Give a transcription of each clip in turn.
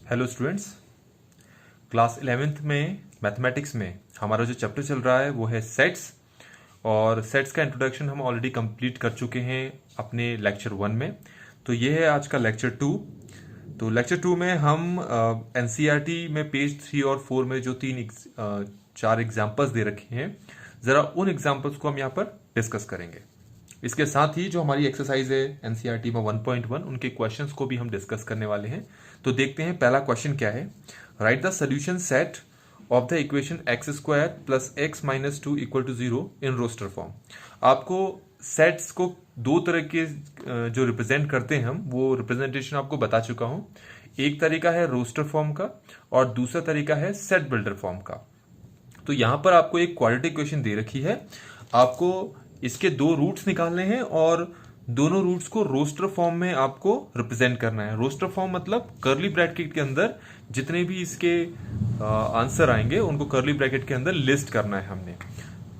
Hello students. Class 11th में mathematics में हमारा जो चैप्टर चल रहा है वो है सेट्स। और सेट्स का इंट्रोडक्शन हम ऑलरेडी कंप्लीट कर चुके हैं अपने लेक्चर 1 में। तो ये है आज का लेक्चर 2। तो लेक्चर 2 में हम एनसीईआरटी में पेज 3 और 4 में जो चार एग्जाम्पल्स दे रखे हैं, ज़रा उन एग्जाम्पल्स को हम यहाँ पर डिस्कस करेंगे। इसके साथ ही जो हमारी एक्सरसाइज है एनसीईआरटी में 1.1 उनके क्वेश्चंस को भी हम डिस्कस करने वाले हैं। तो देखते हैं पहला क्वेश्चन क्या है। Write the solution set of the equation X square plus X minus 2 equal to 0 in roster form. आपको सेट्स को दो तरह के जो रिप्रेजेंट करते हैं हम वो रिप्रेजेंटेशन आपको बता चुका हूं। एक तरीका है रोस्टर फॉर्म का और दूसरा तरीका है सेट बिल्डर फॉर्म का। तो यहां पर आपको एक क्वाड्रेटिक इक्वेशन दे रखी है, आपको इसके दो रूट्स निकालने हैं और दोनों रूट्स को रोस्टर फॉर्म में आपको रिप्रेजेंट करना है। रोस्टर फॉर्म मतलब कर्ली ब्रैकेट के अंदर जितने भी इसके आंसर आएंगे उनको कर्ली ब्रैकेट के अंदर लिस्ट करना है हमने।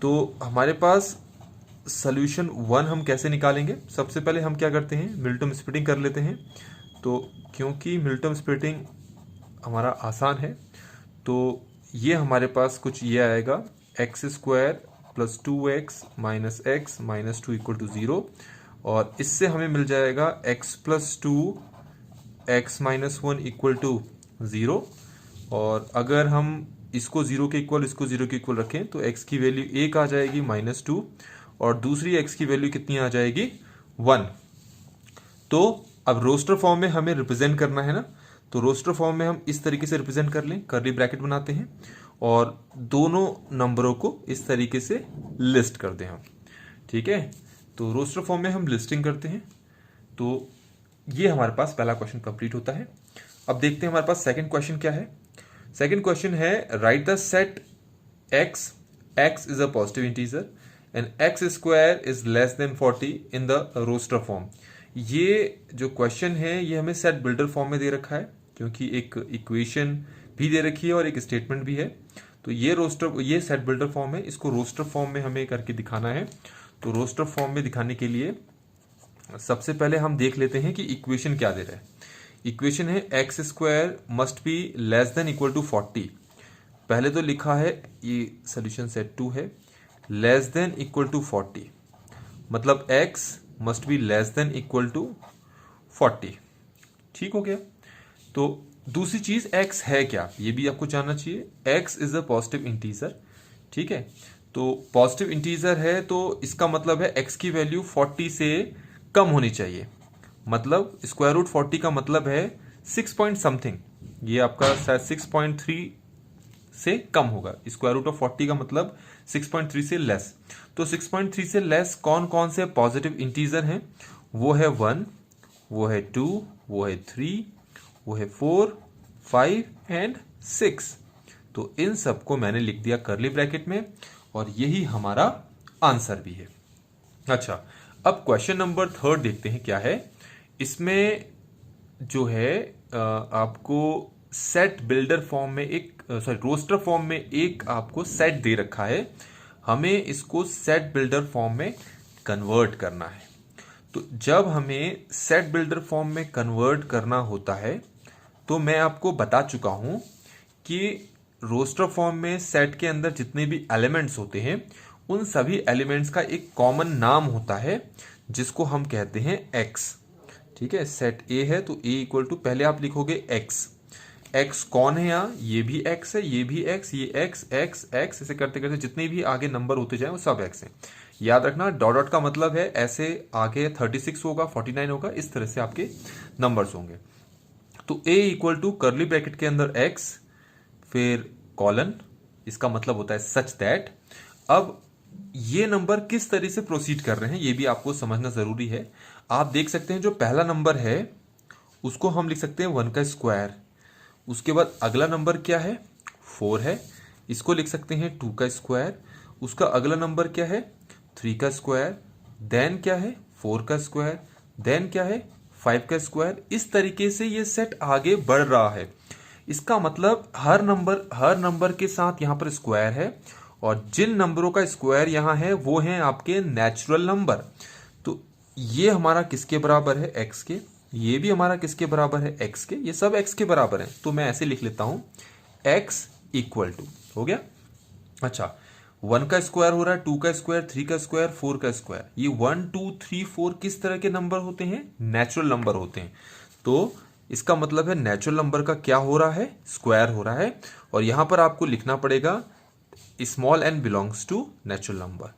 तो हमारे पास सोल्यूशन 1 हम कैसे निकालेंगे, सबसे पहले हम क्या करते हैं, मिल्टन स्प्लिटिंग कर लेते हैं। तो क्योंकि मिल्टन स्प्लिटिंग हमारा आसान है तो ये हमारे पास कुछ ये आएगा, X square plus 2x minus X minus 2 equal to 0। और इससे हमें मिल जाएगा x plus 2 X minus 1 equal to 0। और अगर हम इसको 0 के इक्वल इसको 0 के इक्वल रखें तो x की वैल्यू 1 आ जाएगी माइनस 2 और दूसरी x की वैल्यू कितनी आ जाएगी 1। तो अब रोस्टर फॉर्म में हमें रिप्रेजेंट करना है ना, तो रोस्टर फॉर्म में हम इस तरीके से रिप्रेजेंट कर लें, कर्ली ब्रैकेट बनाते हैं और दोनों नंबरों को इस तरीके से लिस्ट कर दें हम। ठीक है, तो रोस्टर फॉर्म में हम लिस्टिंग करते हैं। तो ये हमारे पास पहला क्वेश्चन कंप्लीट होता है। अब देखते हैं हमारे पास सेकंड क्वेश्चन क्या है। सेकंड क्वेश्चन है write the set X, X is a positive integer and X square is less than 40 in the roster form. ये जो क्वेश्चन है ये हमें सेट बिल्डर फॉर्म में दे रखा है क्योंकि एक इक्वेशन भी दे रखी है और एक स्टेटमेंट भी है। तो ये सेट बिल्डर फॉर्म है, इसको रोस्टर फॉर्म में हमें करके दिखाना है। तो रोस्टर फॉर्म में दिखाने के लिए सबसे पहले हम देख लेते हैं कि इक्वेशन क्या दे रहा है। इक्वेशन है X square must be less than equal to 40। पहले तो लिखा है ये सोल्यूशन सेट 2 है, लेस देन इक्वल टू 40 मतलब x must be less than equal to 40। ठीक हो गया। तो दूसरी चीज x है क्या ये भी आपको जानना चाहिए। x is a positive integer. ठीक है, तो पॉजिटिव इंटीजर है तो इसका मतलब है x की वैल्यू 40 से कम होनी चाहिए। मतलब स्क्वायर रूट 40 का मतलब है 6 पॉइंट समथिंग, ये आपका शायद 6.3 से कम होगा। स्क्वायर रूट ऑफ 40 का मतलब 6.3 से लेस। तो 6.3 से लेस कौन कौन से पॉजिटिव इंटीजर हैं, वो है 1, वो है 2, वो है 3, वो है 4, 5 एंड 6। तो इन सबको मैंने लिख दिया कर्ली ब्रैकेट में और यही हमारा आंसर भी है। अच्छा, अब क्वेश्चन नंबर 3 देखते हैं क्या है। इसमें जो है आपको सेट बिल्डर फॉर्म में रोस्टर फॉर्म में एक आपको सेट दे रखा है, हमें इसको सेट बिल्डर फॉर्म में कन्वर्ट करना है। तो जब हमें सेट बिल्डर फॉर्म में कन्वर्ट करना होता है तो मैं आपको बता चुका हूं कि रोस्टर फॉर्म में सेट के अंदर जितने भी एलिमेंट्स होते हैं उन सभी एलिमेंट्स का एक कॉमन नाम होता है जिसको हम कहते हैं x। ठीक है, सेट A है तो A इक्वल टू पहले आप लिखोगे x। x कौन है यहाँ, ये भी x है, ये भी x, ये x x x, ऐसे करते करते जितने भी आगे नंबर होते जाए वो सब x है। याद रखना डॉट डॉट का मतलब है ऐसे आगे 36 होगा, 49 होगा, इस तरह से आपके नंबर्स होंगे। तो A equal to curly bracket के अंदर x फिर कॉलन, इसका मतलब होता है सच दैट। अब ये नंबर किस तरह से प्रोसीड कर रहे हैं ये भी आपको समझना जरूरी है। आप देख सकते हैं जो पहला नंबर है उसको हम लिख सकते हैं 1 का स्क्वायर। उसके बाद अगला नंबर क्या है 4 है, इसको लिख सकते हैं 2 का स्क्वायर। उसका अगला नंबर क्या है 3 का स्क्वायर, देन क्या है 4 का स्क्वायर, देन क्या है 5 का स्क्वायर। इस तरीके से ये सेट आगे बढ़ रहा है। इसका मतलब हर नंबर के साथ यहाँ पर स्क्वायर है और जिन नंबरों का स्क्वायर यहाँ है वो हैं आपके नेचुरल नंबर। तो ये हमारा किसके बराबर है x के, ये भी हमारा किसके बराबर है, x के, ये सब x के बराबर है, तो मैं ऐसे लिख लेता हूं x इक्वल टू, हो गया। अच्छा, 1 का स्क्वायर हो रहा है, 2 का स्क्वायर, 3 का स्क्वायर, 4 का स्क्वायर, ये 1 2 3 4 किस तरह के नंबर होते हैं, नेचुरल नंबर होते हैं। तो इसका मतलब है नेचुरल नंबर का क्या हो रहा है, स्क्वायर हो रहा है। और यहां पर आपको लिखना पड़ेगा small n belongs to natural number.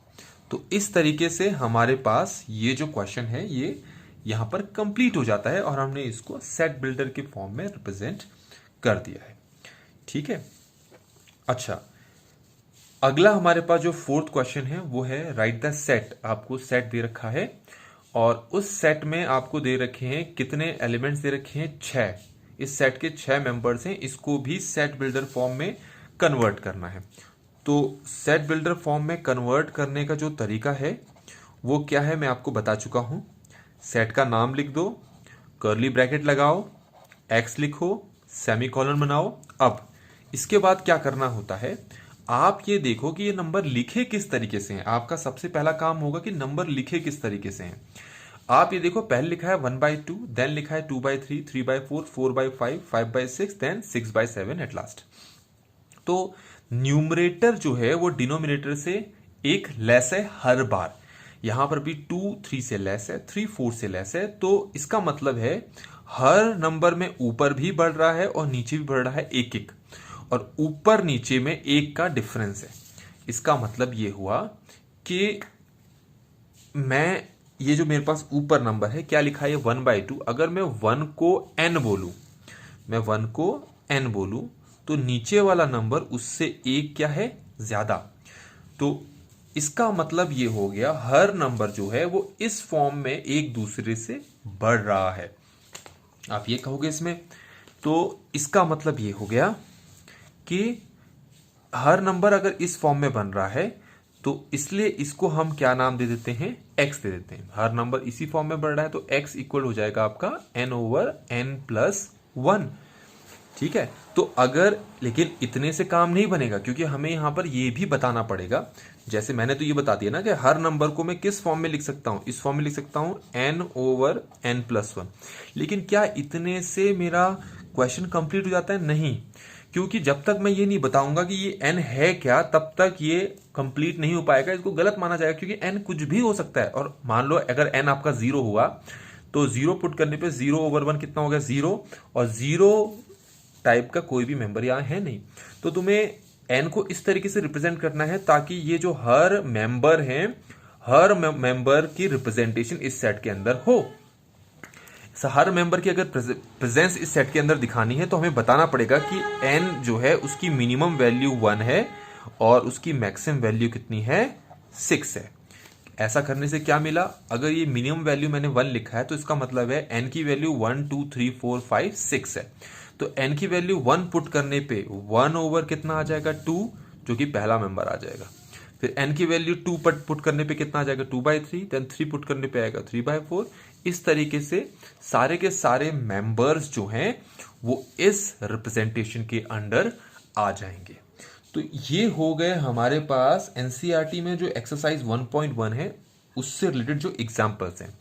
तो इस तरीके से हमारे पास ये जो क्वेश्चन है ये यहां पर कंप्लीट हो जाता है और हमने इसको सेट बिल्डर के फॉर्म में रिप्रेजेंट कर दिया है। ठीक है। अच्छा, अगला हमारे पास जो फोर्थ क्वेश्चन है वो है राइट द सेट। आपको सेट दे रखा है और उस सेट में आपको दे रखे हैं कितने एलिमेंट्स दे रखे हैं, 6। इस सेट के 6 मेंबर्स हैं, इसको भी सेट बिल्डर फॉर्म में कन्वर्ट करना है। तो सेट बिल्डर फॉर्म में कन्वर्ट करने का जो तरीका है वो क्या है मैं आपको बता चुका हूं। सेट का नाम लिख दो, कर्ली ब्रैकेट लगाओ, एक्स लिखो, सेमीकोलन बनाओ। अब इसके बाद क्या करना होता है, आप ये देखो कि ये नंबर लिखे किस तरीके से हैं। आपका सबसे पहला काम होगा कि नंबर लिखे किस तरीके से हैं। आप ये देखो, पहले लिखा है 1/2, देन लिखा है 2/3, 3/4, 4/5, 5/6, देन 6/7 एट लास्ट। तो न्यूमरेटर जो है वो डिनोमिनेटर से एक लेस है हर बार। यहां पर भी 2 3 से लेस है, 3 4 से लेस है। तो इसका मतलब है हर नंबर में ऊपर भी बढ़ रहा है और नीचे भी बढ़ रहा है एक एक, और ऊपर नीचे में एक का डिफरेंस है। इसका मतलब ये हुआ कि मैं ये जो मेरे पास ऊपर नंबर है क्या लिखा है 1/2, अगर मैं 1 को n बोलूं, मैं 1 को n बोलूं तो नीचे वाला नंबर उससे एक क्या है, ज्यादा। तो इसका मतलब ये हो गया हर नंबर जो है वो इस फॉर्म में एक दूसरे से बढ़ रहा है, आप ये कहोगे इसमें। तो इसका मतलब ये हो गया कि हर नंबर अगर इस फॉर्म में बन रहा है तो इसलिए इसको हम क्या नाम दे देते हैं, x दे देते हैं। हर नंबर इसी फॉर्म में बढ़ रहा है तो x इक्वल हो जाएगा आपका n/n+1। ठीक है। तो अगर, लेकिन इतने से काम नहीं बनेगा क्योंकि हमें यहां पर यह भी बताना पड़ेगा। जैसे मैंने तो ये बता दिया ना कि हर नंबर को मैं किस फॉर्म में लिख सकता हूं, इस फॉर्म में लिख सकता हूं n/n+1। लेकिन क्या इतने से मेरा क्वेश्चन कंप्लीट हो जाता है, नहीं, क्योंकि जब तक मैं ये नहीं बताऊंगा कि ये n है क्या तब तक ये कंप्लीट नहीं हो पाएगा, इसको गलत माना जाएगा क्योंकि n कुछ भी हो सकता है। और मान लो अगर n आपका 0 हुआ तो 0 पुट करने पे 0/1 कितना हो गया, 0, और 0 टाइप का कोई भी मेंबर यहां है नहीं। तो तुम्हें n को इस तरीके से रिप्रेजेंट करना है ताकि ये जो हर मेंबर है, हर मेंबर की रिप्रेजेंटेशन इस सेट के अंदर हो। हर मेंबर की अगर प्रेजेंस इस सेट के अंदर दिखानी है तो हमें बताना पड़ेगा कि n जो है उसकी मिनिमम वैल्यू 1 है और उसकी मैक्सिमम वैल्यू कितनी है, 6 है। ऐसा करने से क्या मिला, अगर ये मिनिमम वैल्यू मैंने 1 लिखा है तो इसका मतलब है n की वैल्यू 1 2 3 4 5 6 है। तो n की वैल्यू 1 पुट करने पे 1 ओवर कितना आ जाएगा, 2, जो कि पहला मेंबर आ जाएगा। फिर n की वैल्यू 2 पुट करने पे कितना आ जाएगा, 2/3, देन 3 पुट करने पे आएगा 3/4। इस तरीके से सारे के सारे मेंबर्स जो हैं वो इस रिप्रेजेंटेशन के अंडर आ जाएंगे। तो ये हो गए हमारे पास एनसीईआरटी में जो एक्सरसाइज 1.1 है उससे रिलेटेड जो एग्जांपल्स हैं।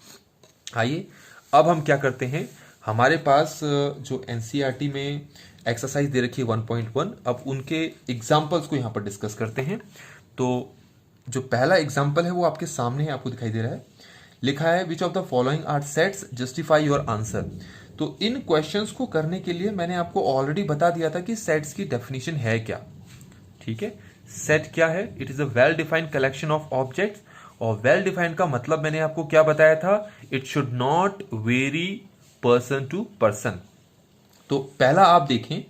आइए अब हम क्या करते हैं, हमारे पास जो एनसीईआरटी में एक्सरसाइज दे रखी है 1.1, अब उनके एग्जांपल्स को यहां पर डिस्कस करते हैं। तो जो पहला एग्जांपल है वो आपके सामने है, आपको दिखाई दे रहा है, लिखा है which of the following are sets justify your answer. तो इन क्वेश्चंस को करने के लिए मैंने आपको ऑलरेडी बता दिया था कि सेट्स की डेफिनेशन है क्या। ठीक है, सेट क्या है, it is a well defined collection of objects. और वेल डिफाइंड का मतलब मैंने आपको क्या बताया था, it should not vary person to person. तो पहला आप देखें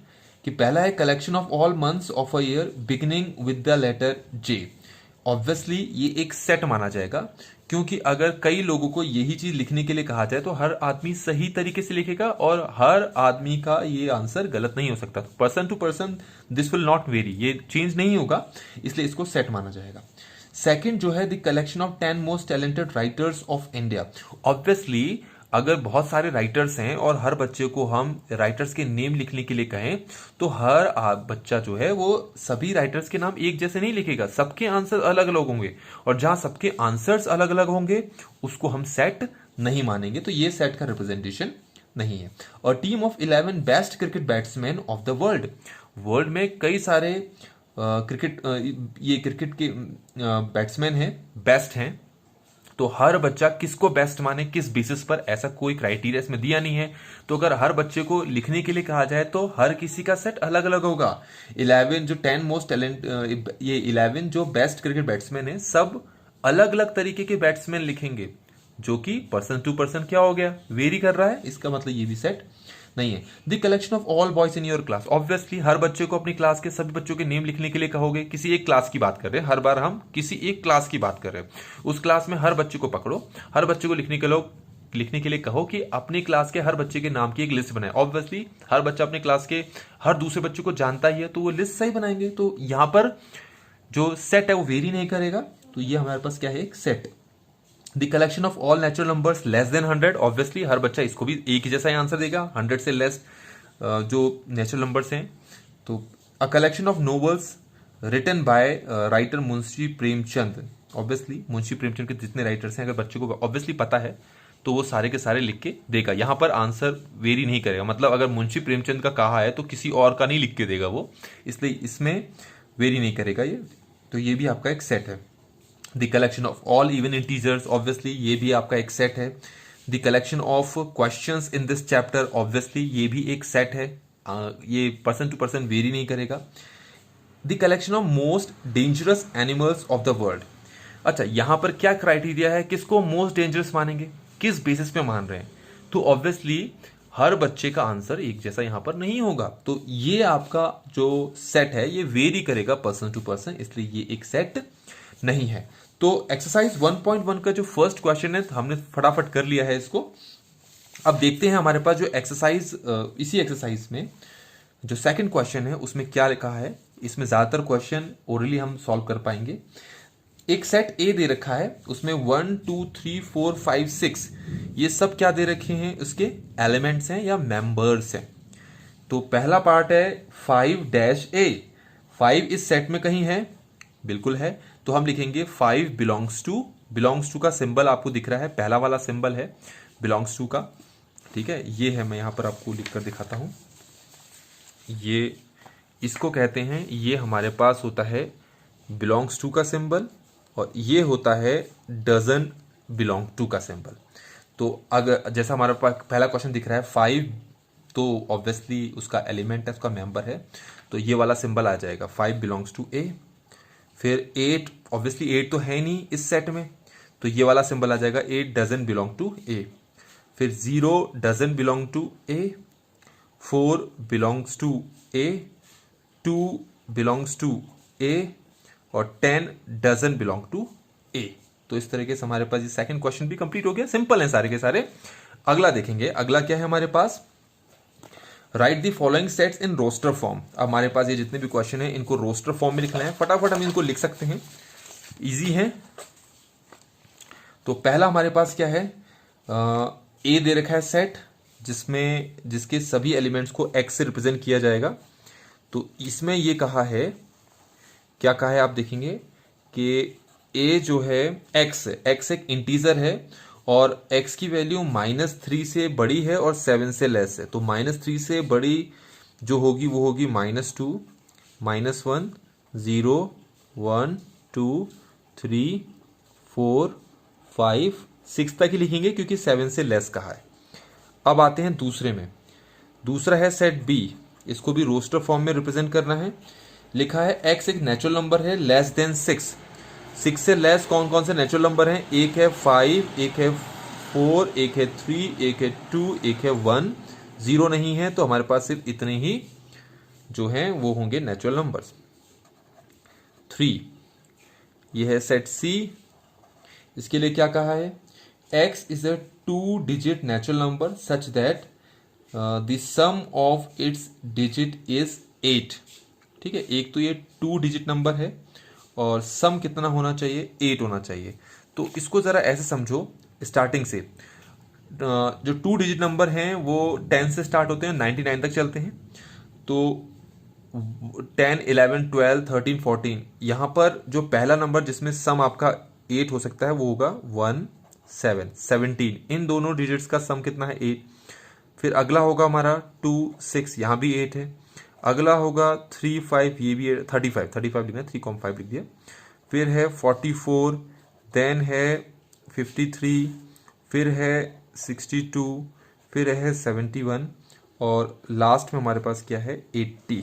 कि पहला है collection of all months of a year beginning with the letter J. Obviously ये एक सेट माना जाएगा क्योंकि अगर कई लोगों को यही चीज लिखने के लिए कहा जाए तो हर आदमी सही तरीके से लिखेगा और हर आदमी का ये आंसर गलत नहीं हो सकता। Person to person this will not vary, ये चेंज नहीं होगा, इसलिए इसको सेट माना जाएगा। सेकंड जो है the collection of 10 most talented writers of India. Obviously अगर बहुत सारे राइटर्स हैं और हर बच्चे को हम राइटर्स के नेम लिखने के लिए कहें तो हर बच्चा जो है वो सभी राइटर्स के नाम एक जैसे नहीं लिखेगा, सबके आंसर अलग अलग होंगे, और जहां सबके आंसर्स अलग अलग होंगे उसको हम सेट नहीं मानेंगे। तो ये सेट का रिप्रेजेंटेशन नहीं है। और team of 11 best cricket batsman of the world, world में कई सारे क्रिकेट के बैट्समैन हैं, बेस्ट हैं। तो हर बच्चा किसको बेस्ट माने, किस बेसिस पर, ऐसा कोई क्राइटेरिया इसमें दिया नहीं है। तो अगर हर बच्चे को लिखने के लिए कहा जाए तो हर किसी का सेट अलग अलग होगा। 11 जो 10 मोस्ट टैलेंट, ये 11 जो बेस्ट क्रिकेट बैट्समैन है, सब अलग अलग तरीके के बैट्समैन लिखेंगे, जो कि पर्सन टू पर्सन क्या हो गया, वेरी कर रहा है। इसका मतलब ये भी सेट नहीं है। The collection of all boys in your class, obviously हर बच्चे को अपनी क्लास के सभी बच्चों के नेम लिखने के लिए कहोगे। किसी एक क्लास की बात कर रहे हैं, हर बार हम किसी एक क्लास की बात कर रहे हैं। उस क्लास में हर बच्चे को पकड़ो, हर बच्चे को लिखने के लिए कहो कि अपनी क्लास के हर बच्चे के नाम की एक लिस्ट बनाए। ऑब्वियसली हर बच्चा अपने क्लास के हर दूसरे बच्चे को जानता ही है, तो वो लिस्ट सही बनाएंगे। तो यहां पर जो सेट है वो वेरी नहीं करेगा, तो ये हमारे पास क्या है, एक set. The collection of all natural numbers less than 100, obviously हर बच्चा इसको भी एक ही जैसा ही आंसर देगा, 100 से लेस जो नेचुरल नंबर्स हैं। तो a collection of novels written by writer Munshi Premchand, obviously Munshi Premchand के जितने राइटर्स हैं अगर बच्चे को ऑब्वियसली पता है तो वो सारे के सारे लिख के देगा। यहां पर आंसर वेरी नहीं करेगा, मतलब अगर मुंशी प्रेमचंद का कहा है तो किसी और का नहीं लिख के देगा वो, इसलिए इसमें वेरी नहीं करेगा ये। तो ये भी आपका एक सेट है। The collection of all even integers, obviously ये भी आपका एक सेट है। The collection of questions in this chapter, obviously ये भी एक सेट है, ये पर्सन टू पर्सन वेरी नहीं करेगा। The collection of most dangerous animals of the world, अच्छा यहां पर क्या क्राइटेरिया है, किसको मोस्ट डेंजरस मानेंगे, किस बेसिस पे मान रहे हैं। तो ऑब्वियसली हर बच्चे का आंसर एक जैसा यहां पर नहीं होगा, तो ये आपका जो सेट है ये वेरी करेगा पर्सन टू पर्सन, इसलिए ये एक सेट नहीं है। तो एक्सरसाइज 1.1 का जो फर्स्ट क्वेश्चन है हमने फटाफट कर लिया है इसको। अब देखते हैं हमारे पास जो एक्सरसाइज, इसी एक्सरसाइज में जो सेकंड क्वेश्चन है उसमें क्या लिखा है। इसमें ज्यादातर क्वेश्चन ओरली हम सॉल्व कर पाएंगे। एक सेट ए दे रखा है, उसमें 1 2 3 4 5 6 ये सब क्या दे रखे हैं, उसके एलिमेंट्स हैं या मेंबर्स हैं। तो पहला पार्ट है 5-A, 5 इस सेट में कहीं है, बिल्कुल है, तो हम लिखेंगे 5 बिलोंग्स टू का सिंबल आपको दिख रहा है, पहला वाला सिंबल है बिलोंग्स टू का, ठीक है, ये है, मैं यहां पर आपको लिख कर दिखाता हूं। ये इसको कहते हैं, ये हमारे पास होता है बिलोंग्स टू का सिंबल, और ये होता है डजन बिलोंग टू का सिंबल। तो अगर जैसा हमारे पास पहला क्वेश्चन दिख रहा है 5, तो ऑब्वियसली उसका एलिमेंट है, उसका मेंबर है, तो ये वाला सिंबल आ जाएगा 5 बिलोंग्स टू ए। फिर 8, ऑब्वियसली 8 तो है नहीं इस सेट में, तो ये वाला सिंबल आ जाएगा 8 डजन बिलोंग टू ए। फिर 0 doesn't belong to A, 4 belongs to A, 2 belongs to A, और 10 डजन बिलोंग टू ए। तो इस तरीके से हमारे पास ये सेकंड क्वेश्चन भी कंप्लीट हो गया, सिंपल है सारे के सारे। अगला देखेंगे, अगला क्या है हमारे पास, write the following sets in roster form. अब हमारे पास ये जितने भी क्वेश्चन है इनको रोस्टर फॉर्म में लिखना है, फटाफट हम इनको लिख सकते हैं, इजी है। तो पहला हमारे पास क्या है, ए दे रखा है सेट जिसके सभी एलिमेंट्स को एक्स से रिप्रेजेंट किया जाएगा। तो इसमें ये कहा है, क्या कहा है आप देखेंगे कि ए जो है एक्स एक इंटीजर है और x की वैल्यू -3 से बड़ी है और 7 से लेस है। तो -3 से बड़ी जो होगी वो होगी -2, -1, 0, 1, 2, 3, 4, 5, 6 तक ही लिखेंगे क्योंकि 7 से लेस कहा है। अब आते हैं दूसरे में, दूसरा है सेट बी, इसको भी रोस्टर फॉर्म में रिप्रेजेंट करना है। लिखा है x एक नेचुरल नंबर है लेस देन 6, 6 से लेस कौन कौन से नेचुरल नंबर हैं, एक है 5, एक है 4, एक है 3, एक है 2, एक है 1, 0 नहीं है, तो हमारे पास सिर्फ इतने ही जो हैं वो होंगे नेचुरल नंबर्स। 3 ये है सेट सी, इसके लिए क्या कहा है, x is a 2 digit natural number such that the sum of its digit is 8। ठीक है, एक तो ये 2 डिजिट नंबर है और सम कितना होना चाहिए, 8 होना चाहिए। तो इसको जरा ऐसे समझो, स्टार्टिंग से जो 2 डिजिट नंबर हैं वो 10 से स्टार्ट होते हैं, 99 तक चलते हैं। तो 10, 11, 12, 13, 14, यहां पर जो पहला नंबर जिसमें सम आपका 8 हो सकता है वो होगा 1, 7, 17। इन दोनों डिजिट्स का सम कितना है 8। फिर अगला होगा हमारा 2 6, यहाँ भी 8 है। अगला होगा 3 5, ये भी 35 लिखना है, 3,5 लिख दिया। फिर है 44, देन है 53, फिर है 62, फिर है 71 और लास्ट में हमारे पास क्या है 80।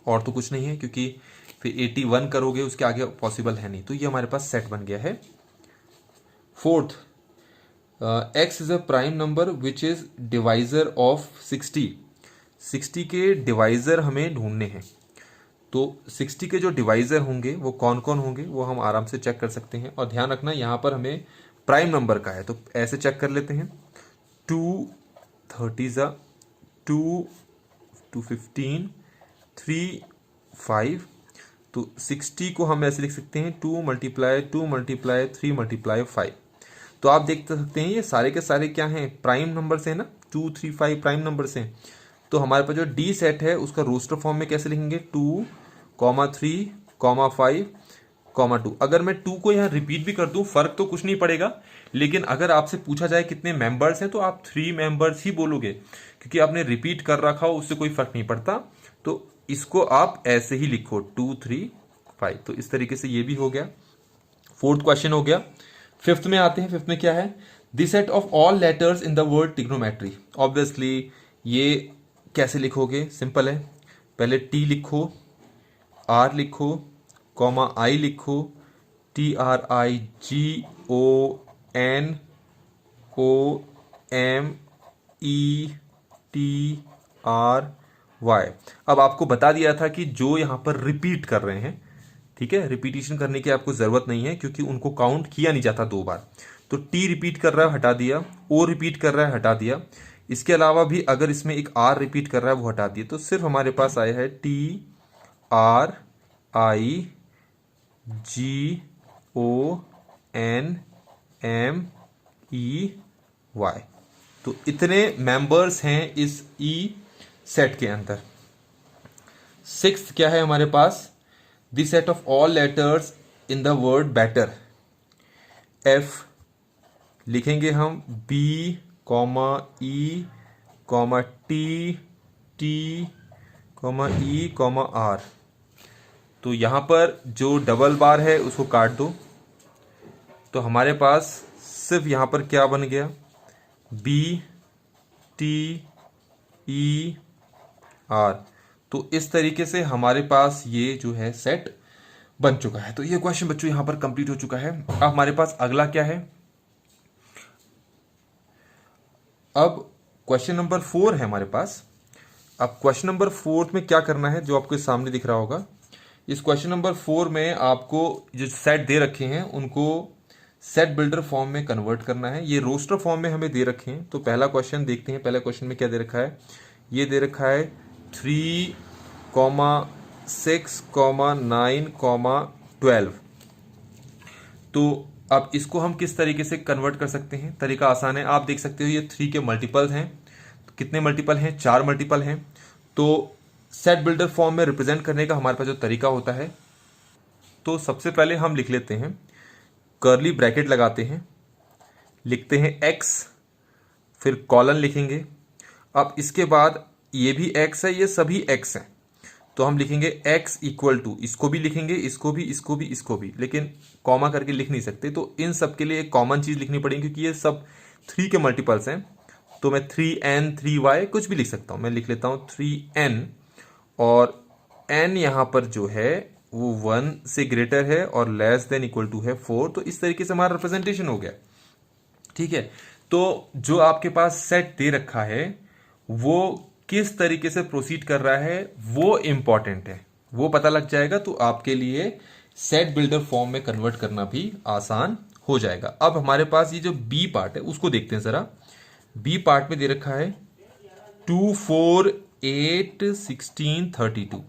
और तो कुछ नहीं है क्योंकि फिर 81 करोगे उसके आगे पॉसिबल है नहीं, तो ये हमारे पास सेट बन गया है। Fourth, x is a prime number which is divisor of 60। 60 के डिवाइजर हमें ढूंढने हैं, तो 60 के जो डिवाइजर होंगे वो कौन कौन होंगे वो हम आराम से चेक कर सकते हैं। और ध्यान रखना यहाँ पर हमें प्राइम नंबर का है, तो ऐसे चेक कर लेते हैं। 2 30 2 2 15 3 5, तो 60 को हम ऐसे लिख सकते हैं 2 × 2 × 3 × 5। तो आप देख सकते हैं ये सारे के सारे क्या हैं, प्राइम नंबर से है ना, 2 3 5 प्राइम नंबर से। तो हमारे पास जो डी सेट है उसका रोस्टर फॉर्म में कैसे लिखेंगे, 2, 3, 5, 2। अगर मैं 2 को यहाँ रिपीट भी कर दूं फर्क तो कुछ नहीं पड़ेगा, लेकिन अगर आपसे पूछा जाए कितने मेंबर्स हैं तो आप 3 मेंबर्स ही बोलोगे, क्योंकि आपने रिपीट कर रखा हो उससे कोई फर्क नहीं पड़ता। तो इसको आप ऐसे ही लिखो 2 3 5। तो इस तरीके से ये भी हो गया, फोर्थ क्वेश्चन हो गया। फिफ्थ में आते हैं, फिफ्थ में क्या है, the set of all letters in the word trigonometry. Obviously ये कैसे लिखोगे, सिंपल है, पहले टी लिखो, आर लिखो, कॉमा आई लिखो, TRIGONOMETRY। अब आपको बता दिया था कि जो यहां पर रिपीट कर रहे हैं, ठीक है, रिपीटिशन करने की आपको जरूरत नहीं है क्योंकि उनको काउंट किया नहीं जाता 2 बार। तो टी रिपीट कर रहा है हटा दिया, ओ रिपीट कर रहा है हटा दिया, इसके अलावा भी अगर इसमें एक आर रिपीट कर रहा है वो हटा दिया। तो सिर्फ हमारे पास आया है TRIGONMEY। तो इतने मेंबर्स हैं इस ई सेट के अंदर। सिक्स्थ क्या है हमारे पास, the set of all letters in the word better. F लिखेंगे हम, B comma E comma T, T comma E comma R. तो यहां पर जो डबल बार है उसको काट दो, तो हमारे पास सिर्फ यहां पर क्या बन गया, बी टी ई आर। तो इस तरीके से हमारे पास ये जो है सेट बन चुका है। तो ये क्वेश्चन बच्चों यहां पर कंप्लीट हो चुका है। अब हमारे पास अगला क्या है, अब क्वेश्चन नंबर 4 है हमारे पास। अब क्वेश्चन नंबर 4 में क्या करना है, जो आपके सामने दिख रहा होगा, इस क्वेश्चन नंबर 4 में आपको जो सेट दे रखे हैं उनको सेट बिल्डर फॉर्म में कन्वर्ट करना है। ये रोस्टर फॉर्म में हमें दे रखे हैं। तो पहला क्वेश्चन देखते हैं, पहला क्वेश्चन में क्या दे रखा है, ये दे रखा है 3, 6, 9, 12। तो अब इसको हम किस तरीके से कन्वर्ट कर सकते हैं, तरीका आसान है, आप देख सकते हो ये 3 के मल्टीपल हैं। तो कितने मल्टीपल हैं, 4 मल्टीपल हैं। तो सेट बिल्डर फॉर्म में रिप्रेजेंट करने का हमारे पास जो तरीका होता है, तो सबसे पहले हम लिख लेते हैं, कर्ली ब्रैकेट लगाते हैं, लिखते हैं x, फिर कॉलन लिखेंगे। अब इसके बाद ये भी x है, ये सभी x हैं, तो हम लिखेंगे x इक्वल टू, इसको भी लिखेंगे, इसको भी, इसको भी, इसको भी, लेकिन कॉमा करके लिख नहीं सकते। तो इन सब के लिए एक कॉमन चीज लिखनी पड़ेगी क्योंकि ये सब 3 के मल्टीपल्स हैं। तो मैं 3n 3y कुछ भी लिख सकता हूं। मैं लिख लेता हूं 3n, और n यहां पर जो है वो 1 से ग्रेटर है और लेस देन इक्वल टू है 4। तो इस तरीके से हमारा रिप्रेजेंटेशन हो गया, ठीक है। तो जो आपके पास सेट दे रखा है वो किस तरीके से प्रोसीड कर रहा है वो इंपॉर्टेंट है, वो पता लग जाएगा तो आपके लिए सेट बिल्डर फॉर्म में कन्वर्ट करना भी आसान हो जाएगा। अब हमारे पास ये जो बी पार्ट है उसको देखते हैं जरा। बी पार्ट में दे रखा है 2, 4, 8, 16, 32।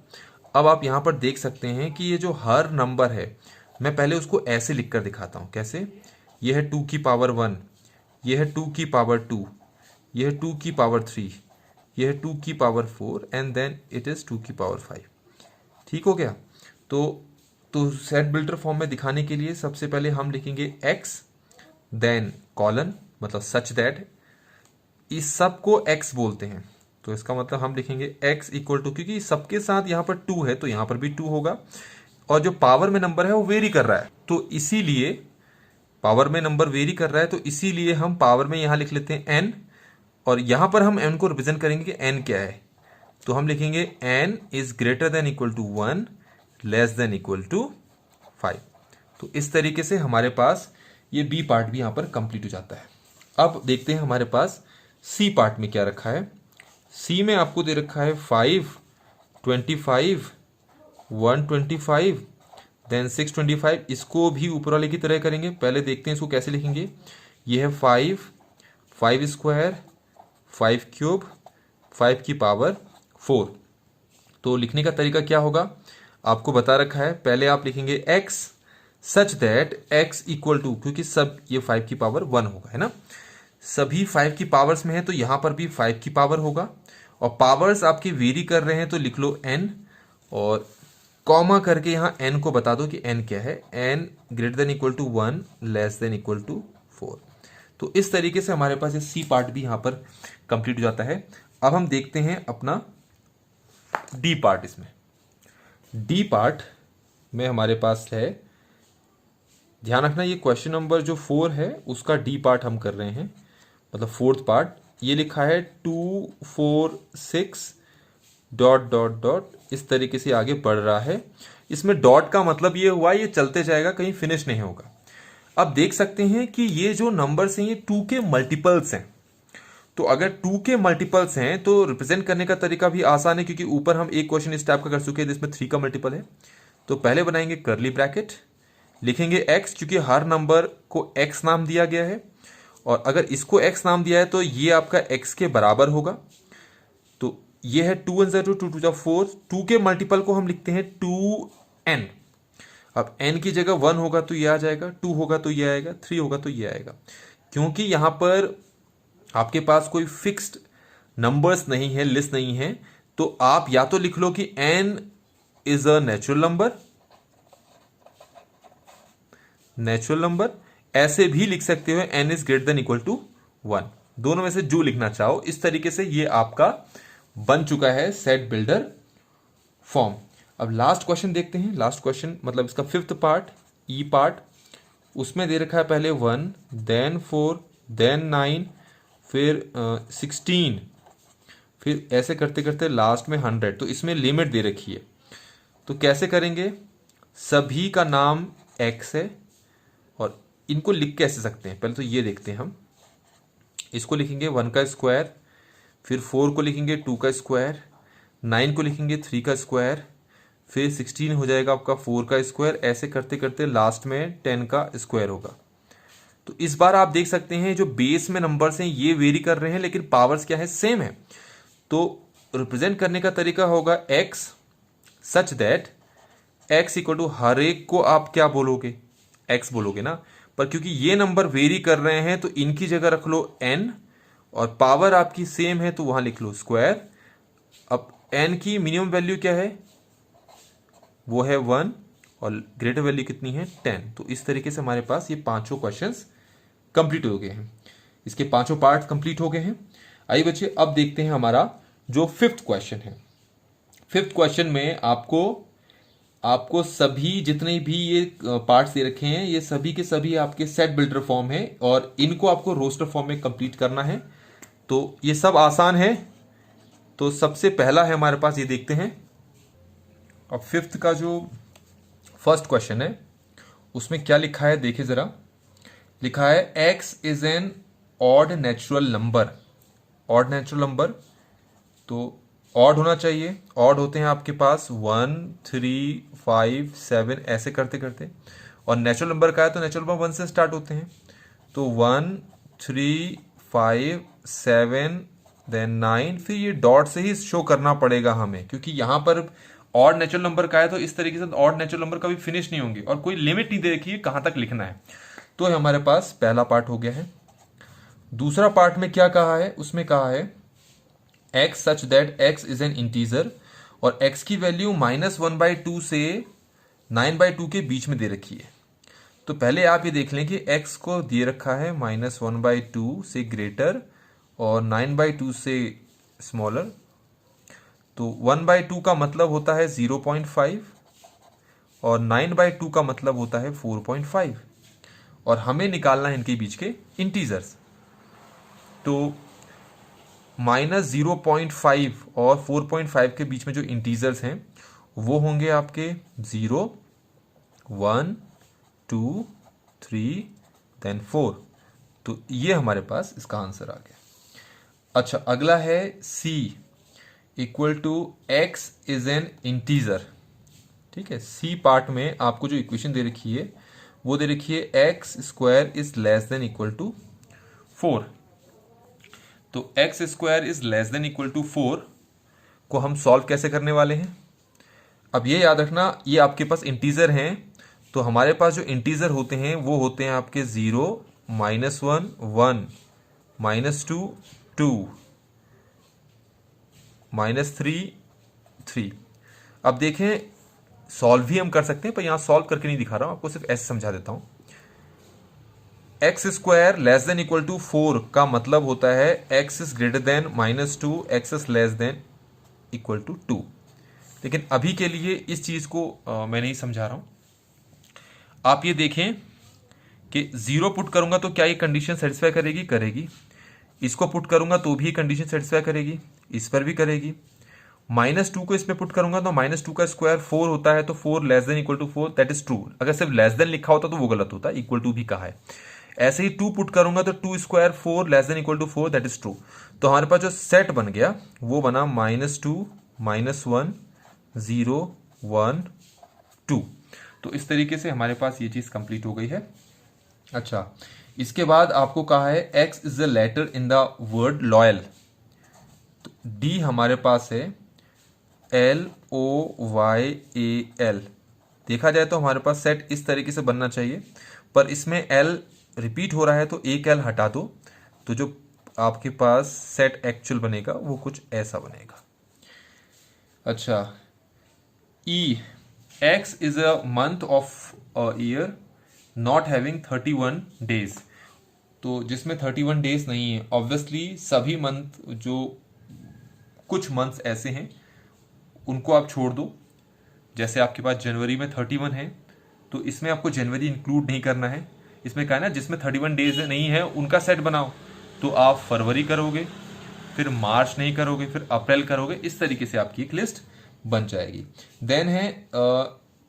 अब आप यहां पर देख सकते हैं कि ये जो हर नंबर है, मैं पहले उसको ऐसे लिखकर दिखाता हूं। कैसे, यह है 2 की पावर 1, यह है 2 की पावर 2, यह है 2 की पावर 3, यह है 2 की power 4 and then it is 2 की पावर 5। ठीक हो गया। तो सेट बिल्डर फॉर्म में दिखाने के लिए सबसे पहले हम लिखेंगे x, देन कॉलन, मतलब सच दैट इस सब को x बोलते हैं। तो इसका मतलब हम लिखेंगे x इक्वल टू, क्योंकि सबके साथ यहाँ पर 2 है तो यहाँ पर भी 2 होगा, और जो पावर में नंबर है वो वेरी कर रहा है, तो इसीलिए पावर में नंबर वेरी कर रहा है, तो इसीलिए हम पावर में यहाँ लिख लेते हैं n, और यहाँ पर हम n को रिप्रेजेंट करेंगे कि n क्या है। तो हम लिखेंगे n is greater than equal to 1 less than equal to 5। तो इस तरीके से हमारे पास ये बी पार्ट भी यहाँ पर कंप्लीट हो जाता है। अब देखते हैं हमारे पास सी पार्ट में क्या रखा है। सी में आपको दे रखा है 5, 25, 125, देन 625। इसको भी ऊपर वाले की तरह करेंगे। पहले देखते हैं इसको कैसे लिखेंगे। ये है 5 स्क्वायर, 5 क्यूब, 5 की पावर 4। तो लिखने का तरीका क्या होगा आपको बता रखा है। पहले आप लिखेंगे x such that x equal to, क्योंकि सब ये 5 की पावर 1 होगा, है ना, सभी 5 की पावर्स में है तो यहां पर भी 5 की पावर होगा, और पावर्स आपकी वेरी कर रहे हैं तो लिख लो n, और कॉमा करके यहां n को बता दो कि n क्या है। n greater than equal to 1 less than equal to 4। तो इस तरीके से हमारे पास ये सी पार्ट भी यहां पर कंप्लीट हो जाता है। अब हम देखते हैं अपना डी पार्ट। इसमें डी पार्ट में हमारे पास है, ध्यान रखना ये क्वेश्चन नंबर जो 4 है उसका डी पार्ट हम कर रहे हैं, मतलब फोर्थ पार्ट। ये लिखा है 2, 4, 6 डॉट डॉट डॉट, इस तरीके से आगे बढ़ रहा है। इसमें डॉट का मतलब ये हुआ ये चलते जाएगा, कहीं फिनिश नहीं होगा। अब देख सकते हैं कि ये जो नंबर्स हैं ये 2 के मल्टीपल्स हैं। तो अगर 2 के मल्टीपल्स हैं तो रिप्रेजेंट करने का तरीका भी आसान है, क्योंकि ऊपर हम एक क्वेश्चन इस टाइप का कर चुके हैं जिसमें 3 का मल्टीपल है। तो पहले बनाएंगे कर्ली ब्रैकेट, लिखेंगे x, क्योंकि हर नंबर को x नाम दिया गया है, और अगर इसको x नाम दिया है तो ये आपका x के बराबर होगा। तो ये है 2 1 2 2 2 4। 2 के मल्टीपल को हम लिखते हैं 2n। अब n की जगह 1 होगा तो ये आ जाएगा, 2 होगा तो ये आएगा, 3 होगा तो ये आएगा। क्योंकि यहां पर आपके पास कोई फिक्स्ड नंबर्स नहीं है, लिस्ट नहीं है, तो आप या तो लिख लो कि n is a natural number, ऐसे भी लिख सकते हो n is greater than equal to 1। दोनों में से जो लिखना चाहो। इस तरीके से ये आपका बन चुका है सेट बिल्डर फॉर्म। अब लास्ट क्वेश्चन देखते हैं। लास्ट क्वेश्चन मतलब इसका फिफ्थ पार्ट, ई पार्ट। उसमें दे रखा है पहले 1, देन 4, देन 9, फिर 16, फिर ऐसे करते करते लास्ट में 100। तो इसमें लिमिट दे रखी है, तो कैसे करेंगे। सभी का नाम x है, और इनको लिख कैसे सकते हैं पहले तो ये देखते हैं हम। इसको लिखेंगे 1 का स्क्वायर, फिर 4 को लिखेंगे 2 का स्क्वायर, 9 को लिखेंगे 3 का स्क्वायर, फिर 16 हो जाएगा आपका 4 का स्क्वायर। ऐसे करते करते लास्ट में 10 का स्क्वायर होगा। तो इस बार आप देख सकते हैं जो बेस में नंबर्स हैं ये वेरी कर रहे हैं, लेकिन पावर्स क्या है, सेम है। तो रिप्रेजेंट करने का तरीका होगा x such that x equal to, हर एक को आप क्या बोलोगे, x बोलोगे ना, पर क्योंकि ये नंबर वेरी कर रहे हैं तो इनकी जगह रख लो n, और पावर आपकी सेम है तो वहां लिख लो स्क्वायर। अब n की मिनिमम वैल्यू क्या है, वो है 1, और ग्रेटर वैल्यू कितनी है 10। तो इस तरीके से हमारे पास ये पांचों क्वेश्चंस कंप्लीट हो गए हैं, इसके पांचों पार्ट कंप्लीट हो गए हैं। आइए बच्चे अब देखते हैं हमारा जो फिफ्थ क्वेश्चन है। फिफ्थ क्वेश्चन में आपको सभी जितने भी ये पार्ट्स दे रखे हैं ये सभी के सभी आपके सेट बिल्डर फॉर्म है, और इनको आपको रोस्टर फॉर्म में कंप्लीट करना है। तो ये सब आसान है। तो सबसे पहला है हमारे पास, ये देखते हैं। अब फिफ्थ का जो फर्स्ट क्वेश्चन है उसमें क्या लिखा है देखिए जरा। लिखा है x is N odd natural number. Odd natural number तो ऑड होना चाहिए। ऑड होते हैं आपके पास 1, 3, 5, 7 ऐसे करते करते, और नेचुरल नंबर का है तो नेचुरल नंबर 1 से स्टार्ट होते हैं। तो 1, 3, 5, 7 देन 9, फिर ये डॉट से ही शो करना पड़ेगा हमें, क्योंकि यहां पर ऑड नेचुरल नंबर का है तो इस तरीके से ऑड नेचुरल नंबर कभी फिनिश नहीं होंगे, और कोई लिमिट नहीं दे रखी है कहां तक लिखना है। तो हमारे पास पहला पार्ट हो गया है। दूसरा पार्ट में क्या कहा है, उसमें कहा है x such that x is an integer, और x की वैल्यू -1/2 से 9/2 के बीच में दे रखी है। तो पहले आप ये देख लें कि x को दे रखा है -1/2 से ग्रेटर और 9/2 से स्मॉलर, तो 1/2 का मतलब होता है 0.5 और 9/2 का मतलब होता है 4.5 और हमें निकालना है इनके बीच के इंटीजर्स। तो -0.5 और 4.5 के बीच में जो इंटीजर्स हैं वो होंगे आपके 0, 1, 2, 3 देन 4। तो ये हमारे पास इसका आंसर आ गया। अच्छा, अगला है c equal to x is an integer. ठीक है, सी पार्ट में आपको जो इक्वेशन दे रखी है वो दे रखी है x² is less than equal to 4। तो x² is less than equal to 4 को हम सॉल्व कैसे करने वाले हैं? अब ये याद रखना, ये आपके पास इंटीजर हैं, तो हमारे पास जो इंटीजर होते हैं वो होते हैं आपके 0, -1, 1, -2, 2, -3, 3। अब देखें, सॉल्व भी हम कर सकते हैं, पर यहां सॉल्व करके नहीं दिखा रहा हूं, आपको सिर्फ ऐसे समझा देता हूं। x² less than equal to 4 का मतलब होता है x is greater than -2, x is less than equal to 2। लेकिन अभी के लिए इस चीज को मैं नहीं समझा रहा हूं। आप ये देखें कि 0 पुट करूंगा तो क्या ये कंडीशन सेटिस्फाई करेगी? करेगी। इसको पुट करूंगा तो भी कंडीशन सेटिस्फाई करेगी, इस पर भी करेगी। -2 को इसमें पुट करूंगा तो -2 का स्क्वायर 4 होता है, तो 4 less than equal to 4, that is true. अगर सिर्फ लेस देन लिखा होता तो वो गलत होता, इक्वल टू भी कहा है। ऐसे ही 2 पुट करूंगा तो 2² 4 less than equal to 4, that is true. तो हमारे पास जो सेट बन गया वो बना -2, -1, 0, 1, 2। तो इस तरीके से हमारे पास ये चीज कंप्लीट हो गई है। अच्छा, इसके बाद आपको कहा है x is the letter in the word loyal. तो D हमारे पास है LOYAL। देखा जाए तो हमारे पास सेट इस तरीके से बनना चाहिए, पर इसमें L रिपीट हो रहा है तो एक L हटा दो, तो जो आपके पास सेट एक्चुअल बनेगा वो कुछ ऐसा बनेगा। अच्छा, E X is a month of a year not having 31 days. तो जिसमें 31 डेज नहीं है, ऑब्वियसली सभी मंथ, जो कुछ मंथ्स ऐसे हैं उनको आप छोड़ दो। जैसे आपके पास जनवरी में 31 है, तो इसमें आपको जनवरी इंक्लूड नहीं करना है। इसमें क्या है ना, जिसमें 31 डेज नहीं है उनका सेट बनाओ। तो आप फरवरी करोगे, फिर मार्च नहीं करोगे, फिर अप्रैल करोगे, इस तरीके से आपकी एक लिस्ट बन जाएगी। देन है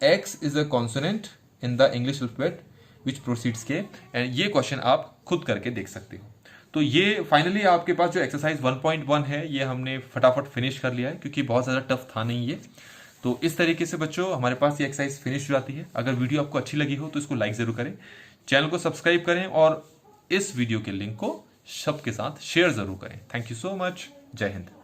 x is a consonant in the English alphabet which proceeds के, एंड ये क्वेश्चन आप खुद करके देख सकते हो। तो ये फाइनली आपके पास जो एक्सरसाइज 1.1 है ये हमने फटाफट फिनिश कर लिया है, क्योंकि बहुत ज़्यादा टफ था नहीं ये। तो इस तरीके से बच्चों हमारे पास ये एक्सरसाइज फिनिश हो जाती है। अगर वीडियो आपको अच्छी लगी हो तो इसको लाइक ज़रूर करें, चैनल को सब्सक्राइब करें और इस वीडियो के लिंक को सबके साथ शेयर ज़रूर करें। Thank you so much. जय हिंद।